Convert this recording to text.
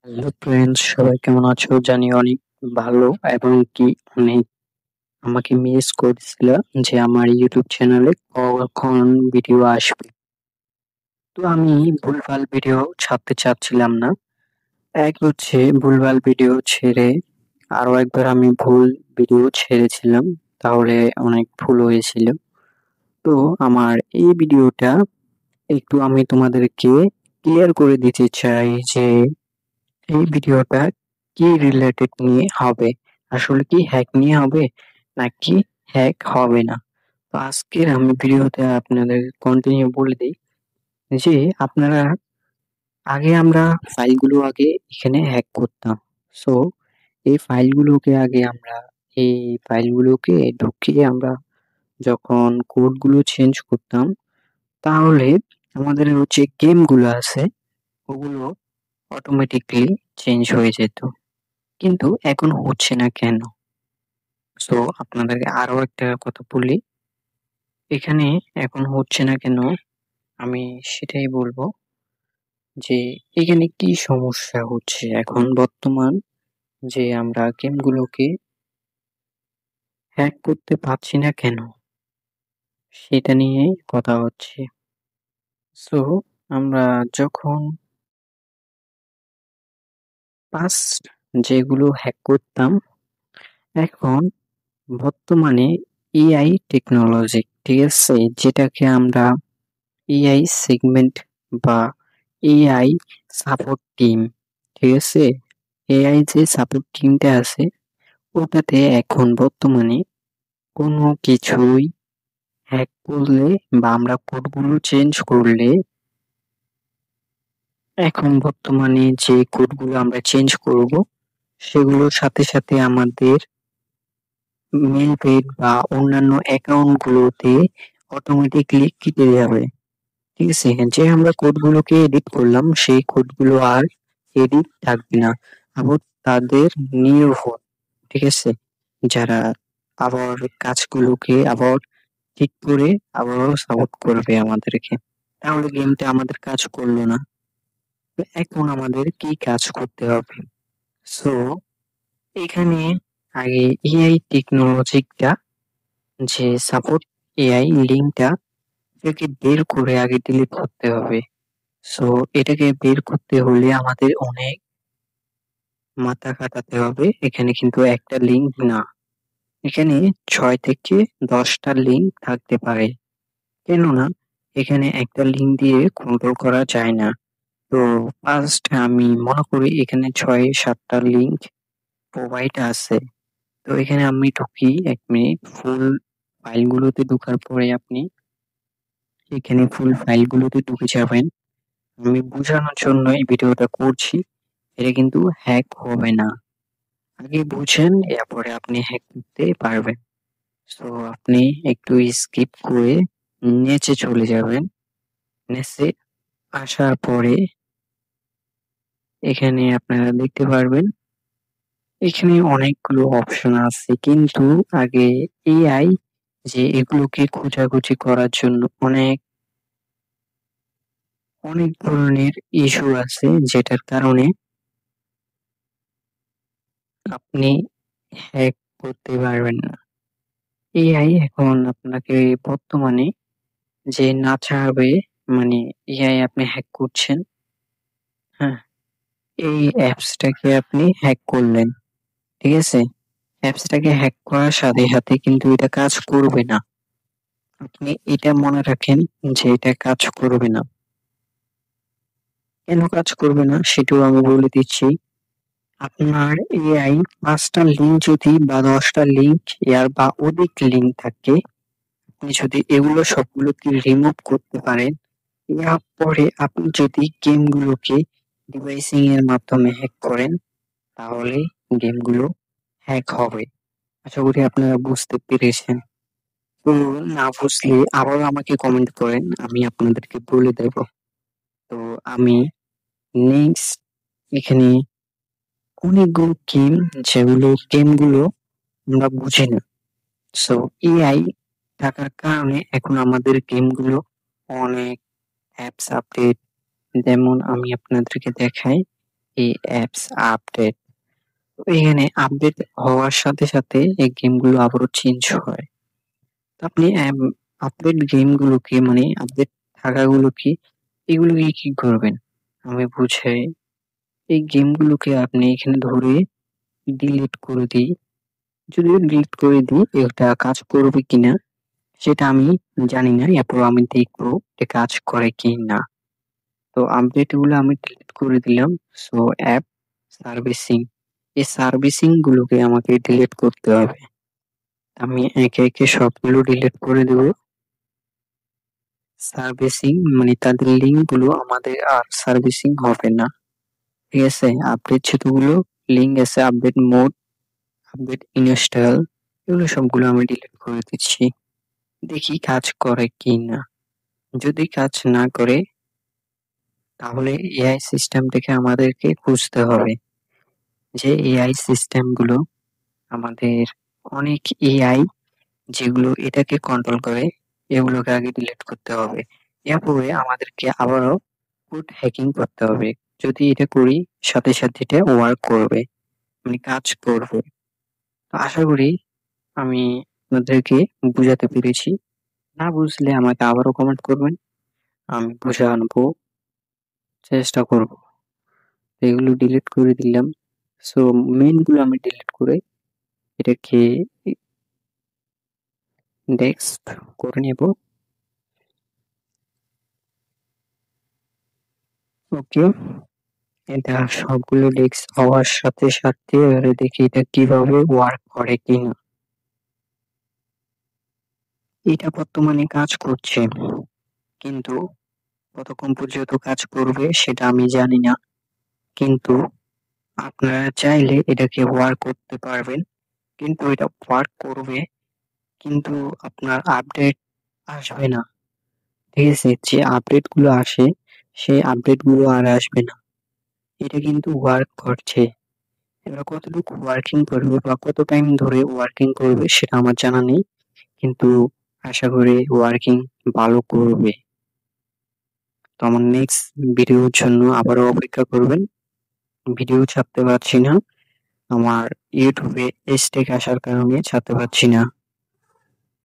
Hello friends, সবাই কেমন আছো? জানি অনেক ভালো এবং কি অনেক আমাকে মিস করছিল যে আমার ইউটিউব চ্যানেলে কখন ভিডিও আসবে। তো আমি ভুলভাল ভিডিও ছাড়তে চাচ্ছিলাম না। এক হচ্ছে ভুলভাল ভিডিও ছেড়ে আরো একবার আমি ভুল ভিডিও ছেড়েছিলাম, তাহলে অনেক ভুল হয়েছিল। তো আমার এই ভিডিওটা একটু আমি তোমাদেরকে ক্লিয়ার করে দিতে চাই যে এই ভিডিওটা কি রিলেটেড নিয়ে হবে? আসলে কি হ্যাক নিয়ে হবে নাকি হ্যাক হবে না? তো আজকের আমি ভিডিওতে আপনাদের কন্টিনিউ বলে দিই যে আপনারা আমরা ফাইলগুলো আগে এখানে হ্যাক করতাম। সো আমরা এই ফাইলগুলোকে ঢুকিয়ে আমরা যখন কোডগুলো চেঞ্জ করতাম, তাহলে আমাদের হচ্ছে গেমগুলো আছে ওগুলো অটোমেটিক্যালি চেঞ্জ হয়ে যেত। কিন্তু এখন হচ্ছে না কেন? সো আপনাদেরকে আরো একটা কথা বলি, এখানে এখন হচ্ছে না কেন আমি সেটাই বলবো যে এখানে কি সমস্যা হচ্ছে এখন বর্তমান, যে আমরা গেমগুলোকে হ্যাক করতে পারছি না কেন, সেটা নিয়ে কথা হচ্ছে। সো আমরা যখন পাস্ট যেগুলো হ্যাক করতাম, এখন বর্তমানে এআই টেকনোলজি, ঠিক আছে, যেটাকে আমরা এআই সেগমেন্ট বা এআই সাপোর্ট টিম, ঠিক আছে? এআই যে সাপোর্ট টিমটা আছে ওটাতে এখন বর্তমানে কোনো কিছুই হ্যাক করলে বা আমরা কোডগুলো চেঞ্জ করলে, এখন বর্তমানে যে কোডগুলো আমরা চেঞ্জ করব সেগুলোর সাথে সাথে আমাদের মেল পেজ বা অন্যান্য অ্যাকাউন্ট গুলোতে অটোমেটিকলি কেটে যাবে। ঠিক আছে? যে আমরা কোডগুলোকে এডিট করলাম সেই কোডগুলো আর এডিট থাকবে না। আবার তাদের নির্ভর, ঠিক আছে? যারা আবার কাজগুলোকে আবার ঠিক করে আবারও সাপোর্ট করবে আমাদেরকে। তাহলে গেমটা আমাদের কাজ করলো না। তো এখন আমাদের কি কাজ করতে হবে? সো এখানে আগে এআই টেকনোলজিটা, যে সাপোর্ট এআই লিঙ্কটা, এটাকে বের করে আগে ডিলিট করতে হবে। সো এটাকে বের করতে হলে আমাদের অনেক মাথা খাটাতে হবে। এখানে কিন্তু একটা লিঙ্ক না, এখানে ৬ থেকে ১০টা লিঙ্ক থাকতে পারে। কেননা এখানে একটা লিঙ্ক দিয়ে কন্ট্রোল করা যায় না। তো ফার্স্ট আমি মনে করি এখানে ৬-৭টা লিঙ্ক প্রোভাইড আছে। তো এখানে আমি ঢুকি, ১ মিনিট। ফুল ফাইলগুলোতে ঢোকার পরে আপনি এখানে ফুল ফাইলগুলোতে ঢুকে যাবেন। আমি বোঝানোর জন্য এই ভিডিওটা করছি। এটা কিন্তু হ্যাক হবে না। আগে বুঝেন, এরপরে আপনি হ্যাক করতে পারবেন। সো আপনি একটু স্কিপ করে নিচে চলে যাবেন। নিচে আসার পরে এখানে আপনারা দেখতে পারবেন এখানে অনেকগুলো অপশন আছে, কিন্তু আগে এআই যে এগুলোকে খোঁজাখুঁজি করার জন্য অনেক অনেক ধরনের ইস্যু আছে, যেটার কারণে আপনি হ্যাক করতে পারবেন না। এআই এখন আপনাকে বর্তমানে যে না চাবে, মানে এআই আপনি হ্যাক করছেন, হ্যাঁ, এই অ্যাপসটাকে আপনি হ্যাক করলেন, ঠিক আছে? অ্যাপসটাকে হ্যাক করার সাথে সাথে কিন্তু এটা কাজ করবে না। আপনি এটা মনে রাখেন যে এটা কাজ করবে না। কেন কাজ করবে না সেটাও আমি বলে দিচ্ছি। আপনার এআই ৫টা লিঙ্ক যদি বা ১০টা লিঙ্ক এর বা অধিক লিঙ্ক থাকে, আপনি যদি এগুলো সবগুলোকে রিমুভ করতে পারেন, এরপরে আপনি যদি গেমগুলোকে ডিভাইসিং এর মাধ্যমে হ্যাক করেন, তাহলে গেমগুলো হ্যাক হবে। আশা করি আপনারা বুঝতে পেরেছেন। তো না বুঝলে আবারও আমাকে কমেন্ট করেন, আমি আপনাদেরকে বলে দেব। তো আমি নেক্সট এখানে অনেকগুলো গেমগুলো আমরা বুঝি না। সো এআই থাকার কারণে এখন আমাদের গেমগুলো অনেক অ্যাপস আপডেট, যেমন আমি আপনাদেরকে দেখাই। এই অ্যাপস আপডেট। তো এখানে আপডেট হওয়ার সাথে সাথে এই গেমগুলো আবারও চেঞ্জ হয়। তো আপনি আপডেট গেমগুলোকে মানে আপডেট থাকাগুলোকে এগুলোকে কি করবেন? আমি বুঝাই। এই গেমগুলোকে আপনি এখানে ধরে ডিলিট করে দিই। যদিও ডিলিট করে দিই এটা কাজ করবে কিনা সেটা আমি জানি না। এরপর আমি দেখবো যে কাজ করে কিনা। তো আপডেট গুলো আমি ডিলিট করে দিলাম। সো অ্যাপ সার্ভিসিং, এই সার্ভিসিং গুলোকে আমাকে ডিলিট করতে হবে। আমি একে একে সবগুলো ডিলিট করে দেব। সার্ভিসিং মানে তাদের লিঙ্ক গুলো আমাদের আর সার্ভিসিং হবে না। ঠিক আছে? আপডেট যতগুলো লিঙ্ক আছে, আপডেট মোড, আপডেট ইনস্টল, এগুলো সবগুলো আমি ডিলিট করে দিচ্ছি। দেখি কাজ করে কিনা। যদি কাজ না করে তাহলে এআই সিস্টেমটাকে আমাদেরকে খুঁজতে হবে। যে এআই সিস্টেম গুলো আমাদের অনেক এআই যেগুলো এটাকে কন্ট্রোল করে এগুলোকে আগে ডিলিট করতে হবে। এরপরে আমাদেরকে আবারও কোড হ্যাকিং করতে হবে। যদি এটা করি সাথে সাথে এটা ওয়ার্ক করবে, মানে কাজ করবে। তো আশা করি আমি আপনাদেরকে বুঝাতে পেরেছি। না বুঝলে আমাকে আবারও কমেন্ট করবেন। আমি বোঝানোর চেষ্টা করব। এগুলো ডিলিট করে দিলাম। সো মেইন গুলো আমি ডিলিট করে এটাকে নেক্সট করে নেব। ওকে, এটা সবগুলো ডেস্ক হওয়ার সাথে সাথে এবারে দেখি এটা কিভাবে ওয়ার্ক করে কিনা। এটা বর্তমানে কাজ করছে, কিন্তু কতক্ষণ পর্যন্ত কাজ করবে সেটা আমি জানি না। কিন্তু আপনারা চাইলে এটাকে ওয়ার্ক করতে পারবেন। কিন্তু এটা ওয়ার্ক করবে, কিন্তু আপনার আপডেট আসবে না। ঠিক আছে? যে আপডেট গুলো আসে সেই আপডেট গুলো আর আসবে না। এটা কিন্তু ওয়ার্ক করছে। এবার কতটুকু ওয়ার্কিং করবে বা কত টাইম ধরে ওয়ার্কিং করবে সেটা আমার জানা নেই। কিন্তু আশা করি ওয়ার্কিং ভালো করবে। তো আমার নেক্সট ভিডিওর জন্য আবারও অপেক্ষা করবেন। ভিডিও ছাড়তে পারছি না। আমার ইউটিউবে স্ট্রাইক আসার কারণে ছাড়তে পারছি না।